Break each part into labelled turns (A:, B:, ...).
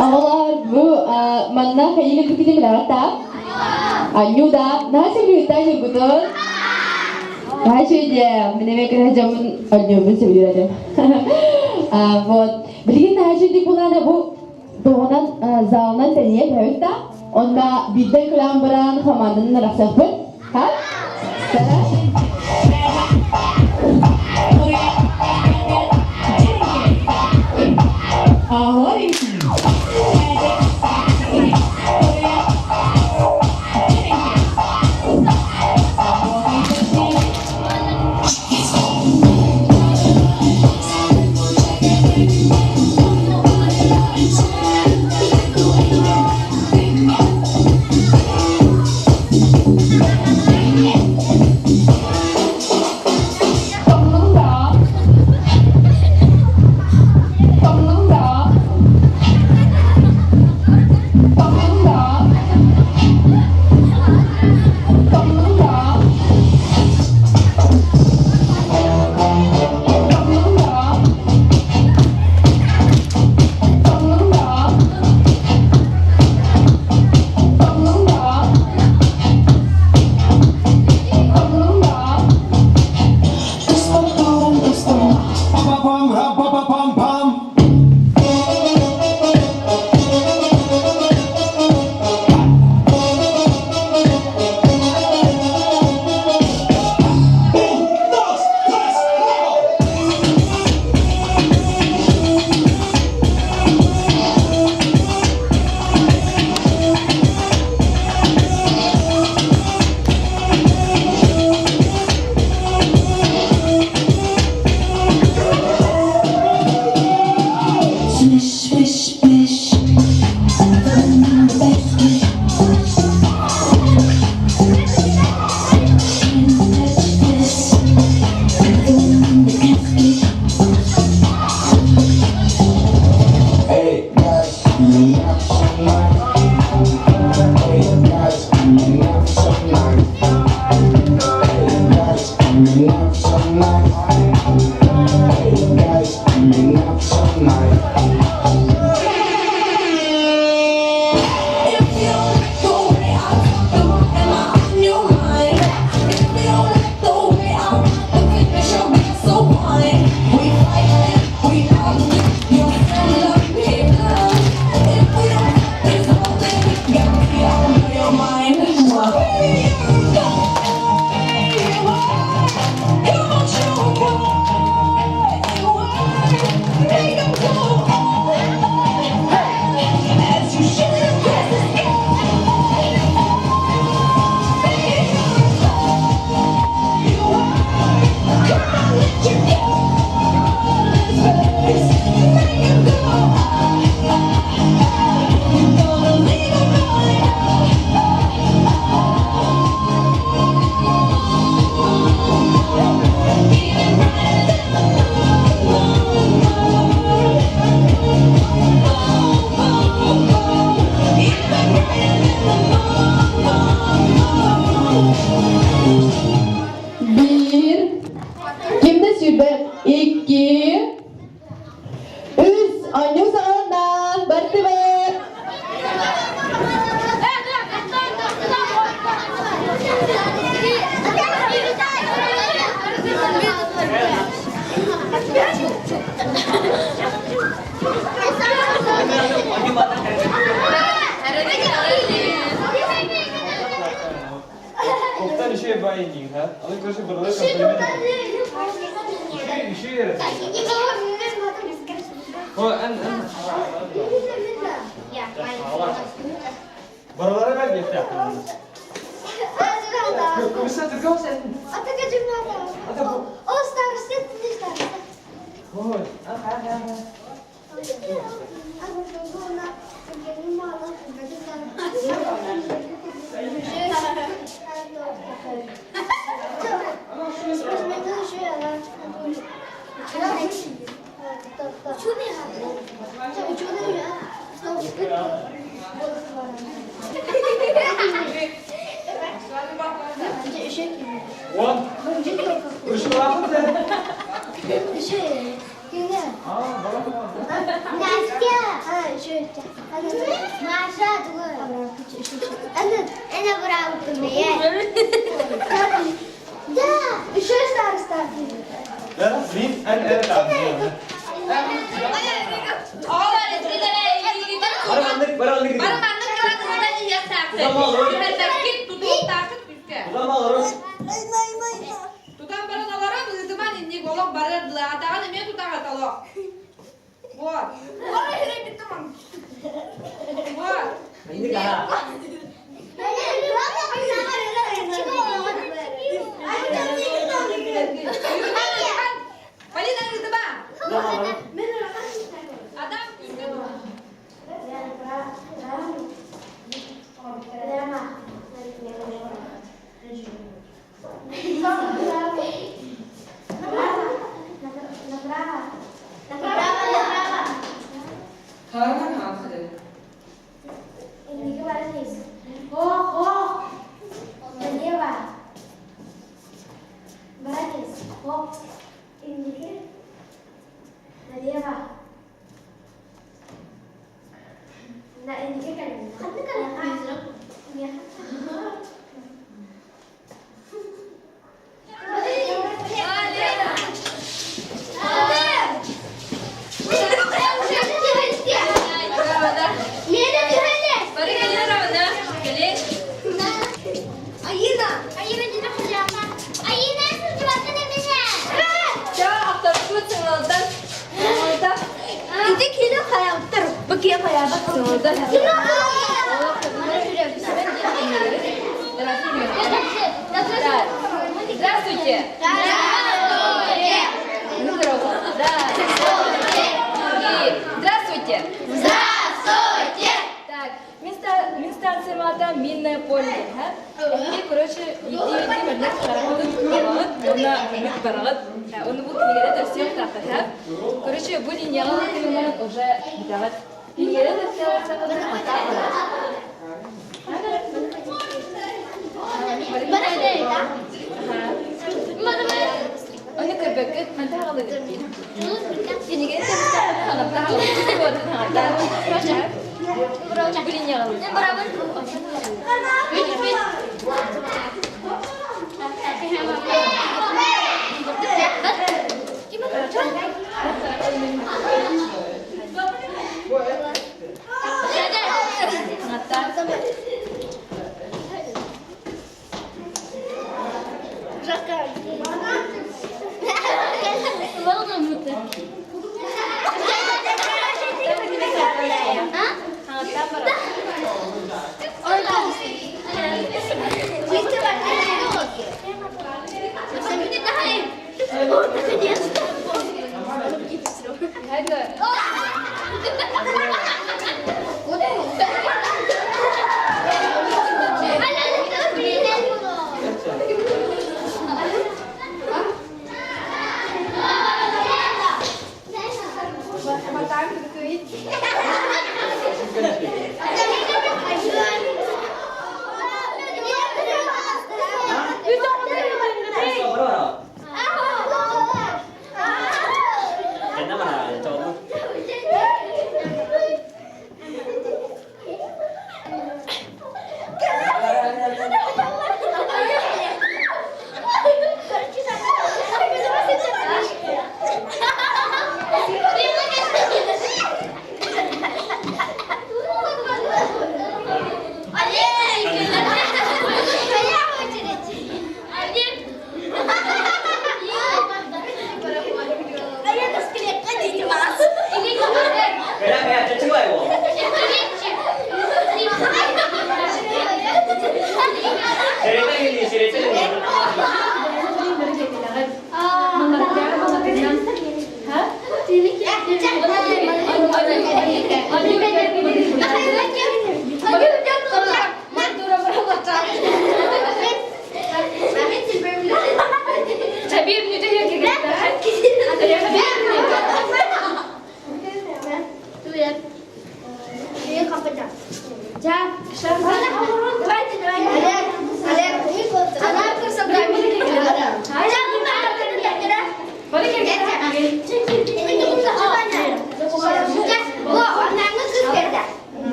A: Ağlar bu manna kayığı gibi mi latta? Ayu da nasıl bir tane betul? Kaçı dia menemek rajamun ayu bu sebilir buat beliin hasil di bulan bu donan zaunan tanya hewta onda bidden kelambaran khamandan rasafet ha? Ahoy!
B: Kimga? Nastya. Ha, shu yerda. Masha tug'il. Ana bravo qilmay. Da, shu starostar.
C: Min أنا تعبان. Barang alik.
D: Tukang barang orang begitu mana ini golok barang belah tangan ini tukang kata lo. Buat. Orang ini kita mang. Buat.
C: Ini kah?
D: Paling dari itu bang. Ada. Kawan apa sih?
B: Ini ke mana nih? Oh. Ini apa? Baris. Oh. Ini ke? Ini apa? Nah, ini ke kan? Kan ya.
D: Здравствуйте. Здравствуйте.
B: Здравствуйте.
D: Так, станция мата минное поле, и, короче, иди барнет барагат, она барагат, он будет мигрировать все трактор, короче, будет нягать именно уже мигрировать, мигрировать все Оны көбөккө мантаа алып кетти. Сенеге тестер ханапта алып кетти. Ханапта. Бирок билине алып.
B: Boleh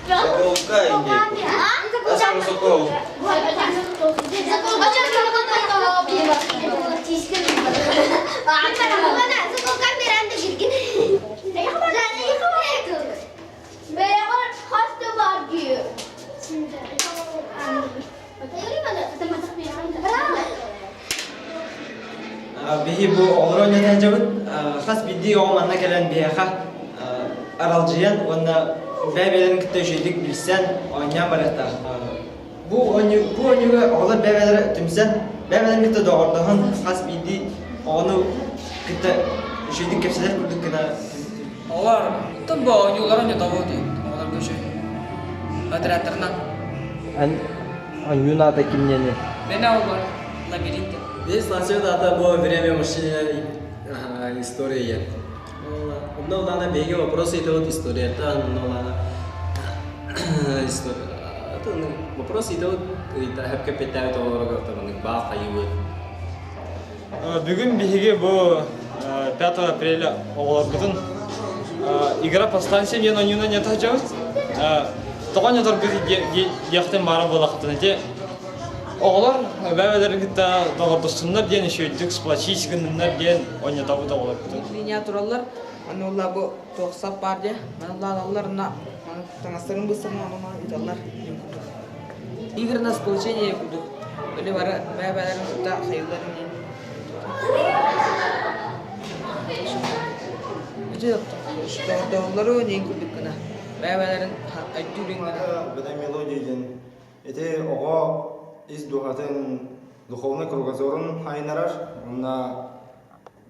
C: Заколка инде. Асал сокол.
E: Bihi bu oğlan neden cevap? Has bildiği o manna gelen bir ha aralcıyan onda bebelerin kitle şeydik bilsen oynayan barakta. Bu oyunu oğlan bebelere tümsen bebelerin kitle doğurduğun has bildiği onu kitle şeydik kepseler kurduk kına.
F: Олар тым ба онюлар не того ди. Олар көчө. Отрядтарынан.
E: Юната kimнени?
F: Менә олар лабиринт.
G: Здесь начинается было время мужчины история. Но надо бегать вопросы идут история. Это история. Это вопросы идут и так капитал того там баха его.
C: Бүгін биһиге бұл 5 апреля оғыларбытын игра по станциям ен онюна не тахжауыз. Тоған ятар біз яқтен бары болақытын әте. Оғылар бәбәлерін кітті доғырдысынлар ден үшөйдік сплачись күнінлер ден оня табы доғыларбытын.
H: Линия тураллар, анылла бу тоқсап бар де, анылла алларына, таңастырын бұстырын анылла идаллар. Игры на сполучение кудук. Öyle var, beraberlerin tutta sayıların en. Öyle yaptım. İşte onları oynayın kuduk kına. Beraberlerin aydürün kına.
I: Беда мелодияден эти ого из духатын духовный кругозорун хайнарар онна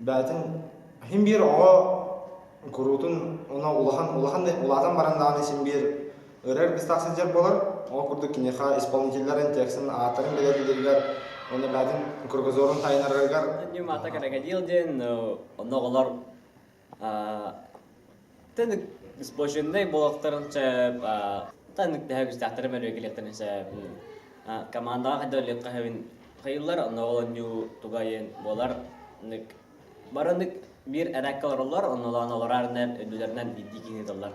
I: бәтин хим бир ого курутун она улахан баранданы син бир өрер біз тақсынжар болар о курдук кинеха исполнительлерин текстин аттарын белелдилер оны бәтин кругозорун хайнараргар
G: Не мата крокодилден оноголор тенек спошендай болоктарынча тенек дәһәгүс тахтары мен регелеттеринча командаға хәдәлеп кахавин хайыллар оноголоню тугайен болар ник барынык бир әрәккаларлар оноланаларнан өдүләрнән иддикинедалар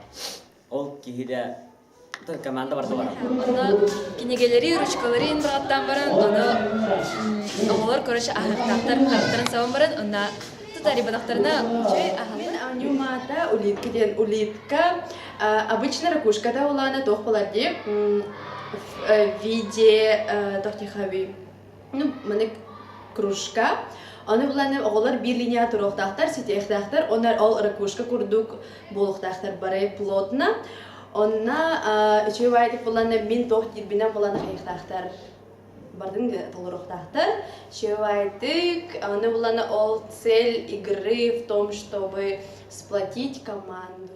G: ол кихидә команда барды бар.
D: Оны кинегелери, ручкалары инбраттан баран, оны олар короче ахактарын саван баран, оны тутари бадактарына чөй ахалар.
A: Анюмата улитка. Обычно ракушкада улана тохпалади в виде тохтихави. Ну, маник кружка. Аны буланы оголар бир линия турохтахтар, ситехтахтар, онар ал ракушка курдук болохтахтар барай плотно. Онна чуйвайтик буланы мин тохтир бинен буланы хайхтахтар. Бардын толорохтахтар. Чуйвайтик, аны буланы ол цель игры в том, чтобы сплотить команду.